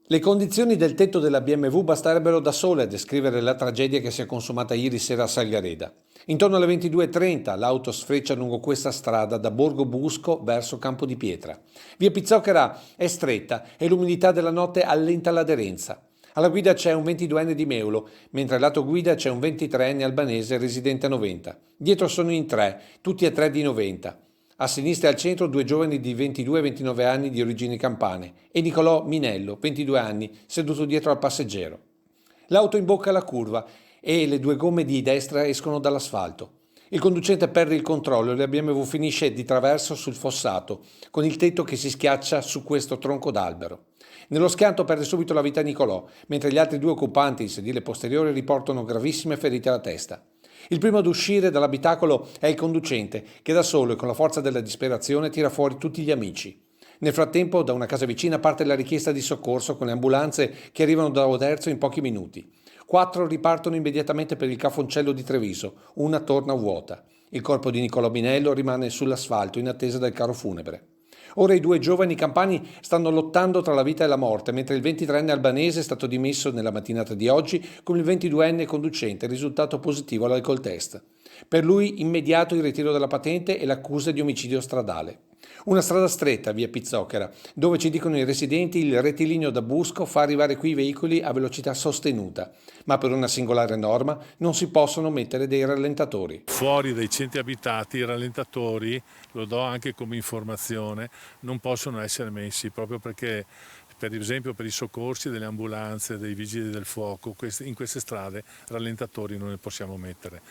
Le condizioni del tetto della BMW basterebbero da sole a descrivere la tragedia che si è consumata ieri sera a Salgareda. Intorno alle 22:30 l'auto sfreccia lungo questa strada da Borgo Busco verso Campo di Pietra. Via Pizzocchera è stretta e l'umidità della notte allenta l'aderenza. Alla guida c'è un 22enne di Meulo, mentre al lato guida c'è un 23enne albanese residente a Noventa. Dietro sono in tre, tutti e tre di Noventa. A sinistra e al centro due giovani di 22 e 29 anni di origini campane e Nicolò Minello, 22 anni, seduto dietro al passeggero. L'auto imbocca la curva e le due gomme di destra escono dall'asfalto. Il conducente perde il controllo e la BMW finisce di traverso sul fossato, con il tetto che si schiaccia su questo tronco d'albero. Nello schianto perde subito la vita Nicolò, mentre gli altri due occupanti in sedile posteriore riportano gravissime ferite alla testa. Il primo ad uscire dall'abitacolo è il conducente, che da solo e con la forza della disperazione tira fuori tutti gli amici. Nel frattempo, da una casa vicina parte la richiesta di soccorso con le ambulanze che arrivano da Oderzo in pochi minuti. 4 ripartono immediatamente per il Cafoncello di Treviso, una torna vuota. Il corpo di Niccolò Minello rimane sull'asfalto in attesa del carro funebre. Ora i due giovani campani stanno lottando tra la vita e la morte, mentre il 23enne albanese è stato dimesso nella mattinata di oggi come il 22enne conducente, risultato positivo all'alcol test. Per lui immediato il ritiro della patente e l'accusa di omicidio stradale. Una strada stretta, via Pizzocchera, dove ci dicono i residenti il rettilineo da Busco fa arrivare qui i veicoli a velocità sostenuta, ma per una singolare norma non si possono mettere dei rallentatori. Fuori dai centri abitati i rallentatori, lo do anche come informazione, non possono essere messi proprio perché per esempio per i soccorsi delle ambulanze, dei vigili del fuoco, in queste strade rallentatori non ne possiamo mettere.